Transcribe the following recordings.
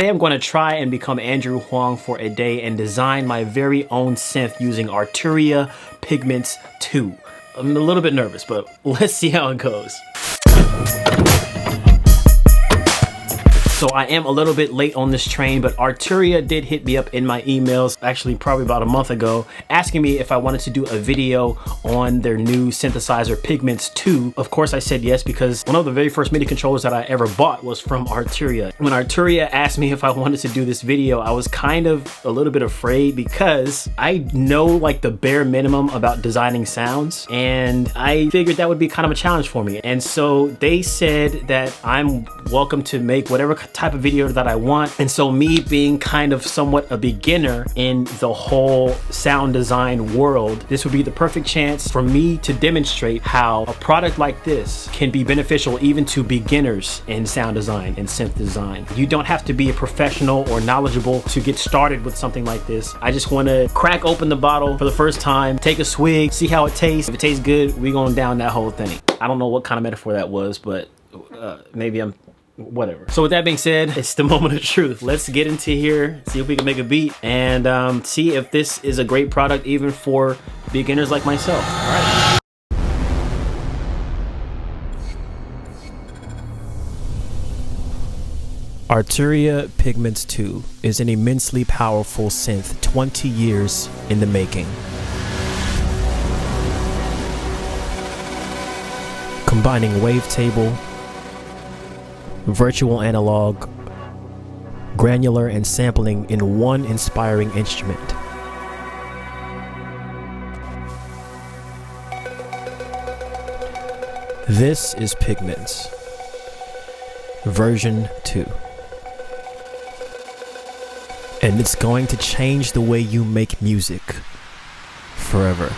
today I'm going to try and become Andrew Huang for a day and design my very own synth using Arturia Pigments 2. I'm a little bit nervous, but let's see how it goes. So I am a little bit late on this train, but Arturia did hit me up in my emails, actually probably about a month ago, asking me if I wanted to do a video on their new synthesizer Pigments 2. Of course I said yes, because one of the very first MIDI controllers that I ever bought was from Arturia. When Arturia asked me if I wanted to do this video, I was kind of a little bit afraid because I know like the bare minimum about designing sounds, and I figured that would be kind of a challenge for me. And so they said that I'm welcome to make whatever type of video that I want. And so me being kind of somewhat a beginner in the whole sound design world, this would be the perfect chance for me to demonstrate how a product like this can be beneficial even to beginners in sound design and synth design. You don't have to be a professional or knowledgeable to get started with something like this. I just want to crack open the bottle for the first time, take a swig, see how it tastes. If it tastes good, we're going down that whole thing. I don't know what kind of metaphor that was, but maybe I'm whatever. So with that being said, it's the moment of truth. Let's get into here, see if we can make a beat, and see if this is a great product even for beginners like myself. All right. Arturia Pigments 2 is an immensely powerful synth 20 years in the making. Combining wavetable, virtual analog, granular, and sampling in one inspiring instrument. This is Pigments, version 2. And it's going to change the way you make music forever.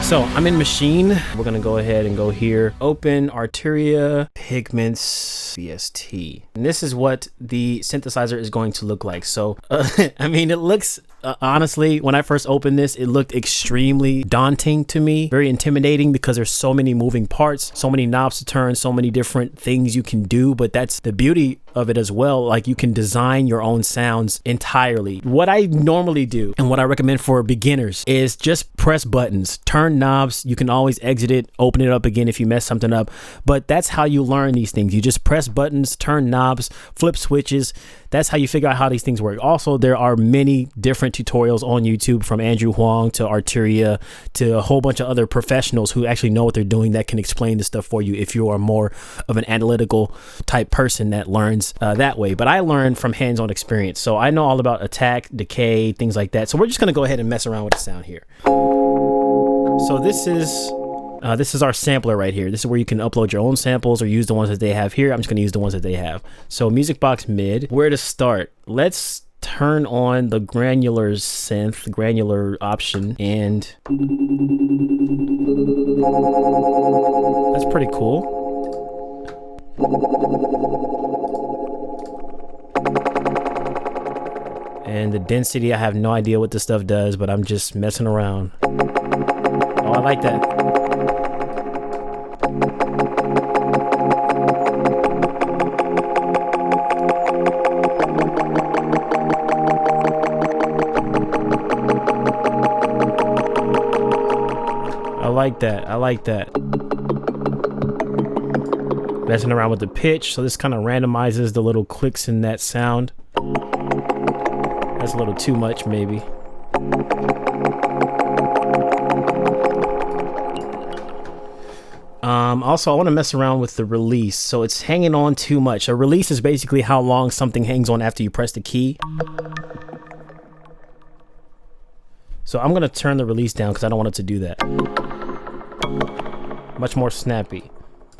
So I'm in Machine. We're gonna go ahead and go here. Open Arturia Pigments VST. And this is what the synthesizer is going to look like. So, I mean, it looks, honestly, when I first opened this, it looked extremely daunting to me. Very intimidating because there's so many moving parts, so many knobs to turn, so many different things you can do. But that's the beauty of it as well. Like, you can design your own sounds entirely. What I normally do and what I recommend for beginners is just press buttons, turn knobs. You can always exit it, open it up again if you mess something up, but that's how you learn these things. You just press buttons, turn knobs, flip switches. That's how you figure out how these things work. Also, there are many different tutorials on YouTube, from Andrew Huang to Arturia to a whole bunch of other professionals who actually know what they're doing, that can explain this stuff for you if you are more of an analytical type person that learns that way. But I learned from hands-on experience, so I know all about attack, decay, things like that. So we're just gonna go ahead and mess around with the sound here. So this is our sampler right here. This is where you can upload your own samples or use the ones that they have here. I'm just gonna use the ones that they have. So music box mid. Where to start? Let's turn on the granular synth, granular option, and that's pretty cool. And the density, I have no idea what this stuff does, but I'm just messing around. Oh, I like that. I like that. I like that. Messing around with the pitch, so this kind of randomizes the little clicks in that sound. That's a little too much, maybe. Also, I want to mess around with the release. So it's hanging on too much. A release is basically how long something hangs on after you press the key. So I'm going to turn the release down because I don't want it to do that. Much more snappy.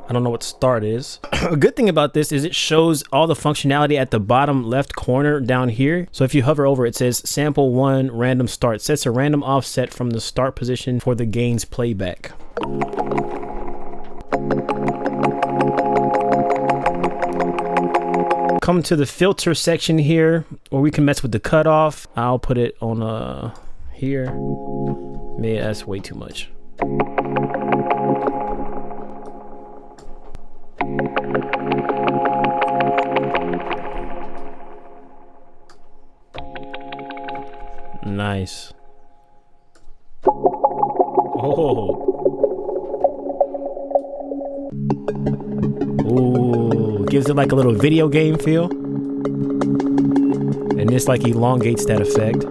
I don't know what start is. A good thing about this is it shows all the functionality at the bottom left corner down here. So if you hover over, it says sample 1 random start, sets a random offset from the start position for the gain's playback. Come to the filter section here, or we can mess with the cutoff. I'll put it on here. Man, that's way too much. Nice. Oh. Ooh, gives it like a little video game feel. And this like elongates that effect.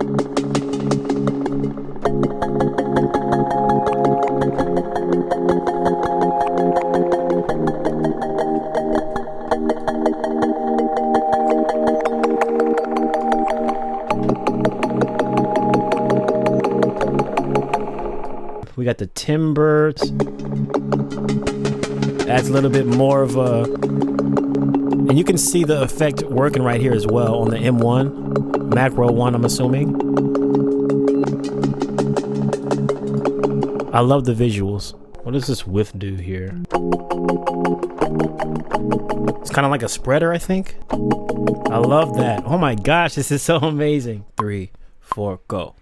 We got the timbre. Adds a little bit more of a, and you can see the effect working right here as well on the M1, macro 1, I'm assuming. I love the visuals. What does this whiff do here? It's kind of like a spreader, I think. I love that. Oh my gosh, this is so amazing. 3, 4, go.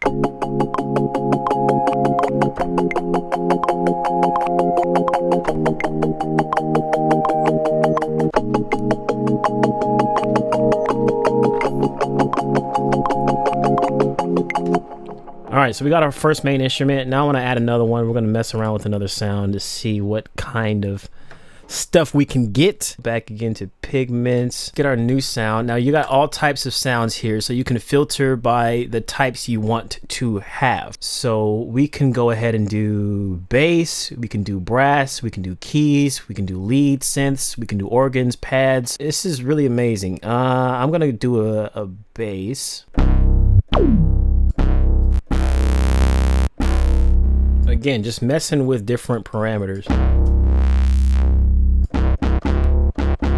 All right, so we got our first main instrument. Now I want to add another one. We're going to mess around with another sound to see what kind of stuff we can get. Back again to Pigments. Get our new sound. Now you got all types of sounds here, so you can filter by the types you want to have. So we can go ahead and do bass, we can do brass, we can do keys, we can do lead synths, we can do organs, pads. This is really amazing. I'm going to do a bass. Again, just messing with different parameters.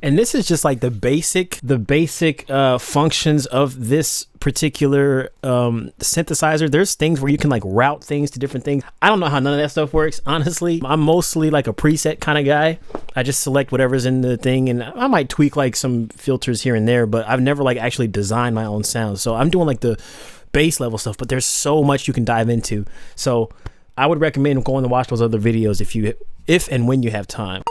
And this is just like the basic functions of this particular synthesizer. There's things where you can like route things to different things. I don't know how none of that stuff works, honestly. I'm mostly like a preset kind of guy. I just select whatever's in the thing, and I might tweak like some filters here and there, but I've never like actually designed my own sounds. So I'm doing like the base level stuff, but there's so much you can dive into. So I would recommend going to watch those other videos if and when you have time.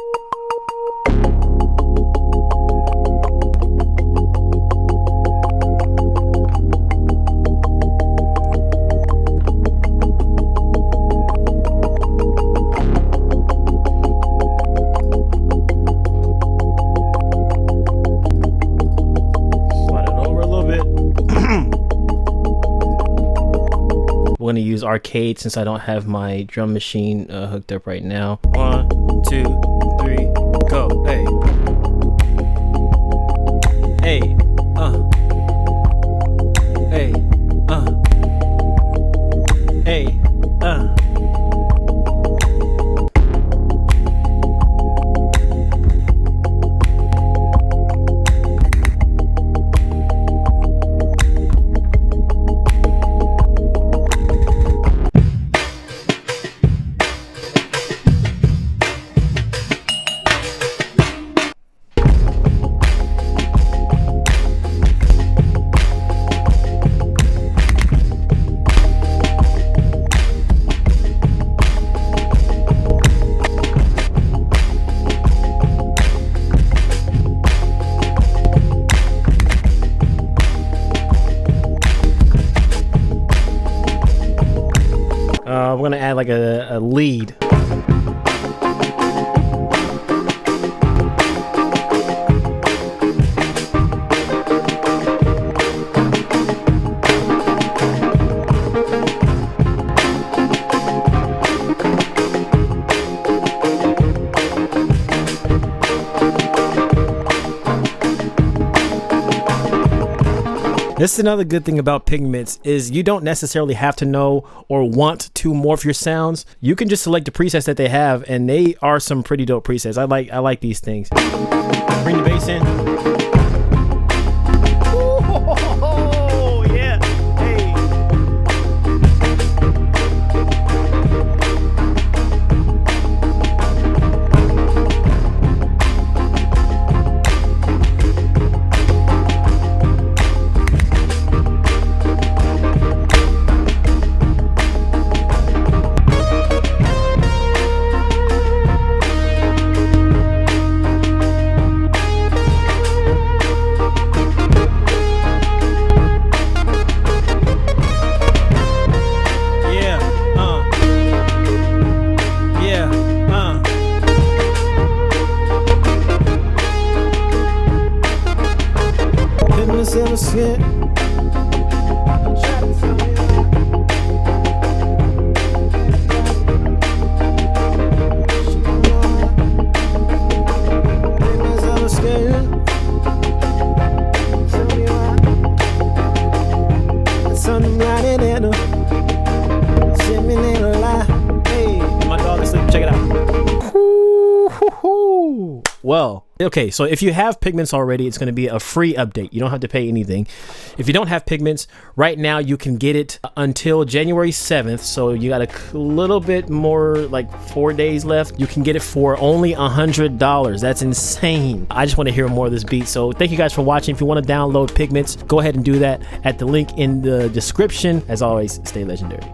We're going to use arcade since I don't have my drum machine hooked up right now. 1, 2, 3, go. Hey. Hey. Hey. Hey. We're gonna add like a lead. This is another good thing about Pigments is you don't necessarily have to know or want to morph your sounds. You can just select the presets that they have, and they are some pretty dope presets. I like these things. Bring the bass in. Ooh, yeah. Hey. Well, okay, so if you have Pigments already, it's going to be a free update. You don't have to pay anything. If you don't have Pigments, right now you can get it until January 7th. So you got a little bit more, like 4 days left. You can get it for only $100. That's insane. I just want to hear more of this beat. So thank you guys for watching. If you want to download Pigments, go ahead and do that at the link in the description. As always, stay legendary.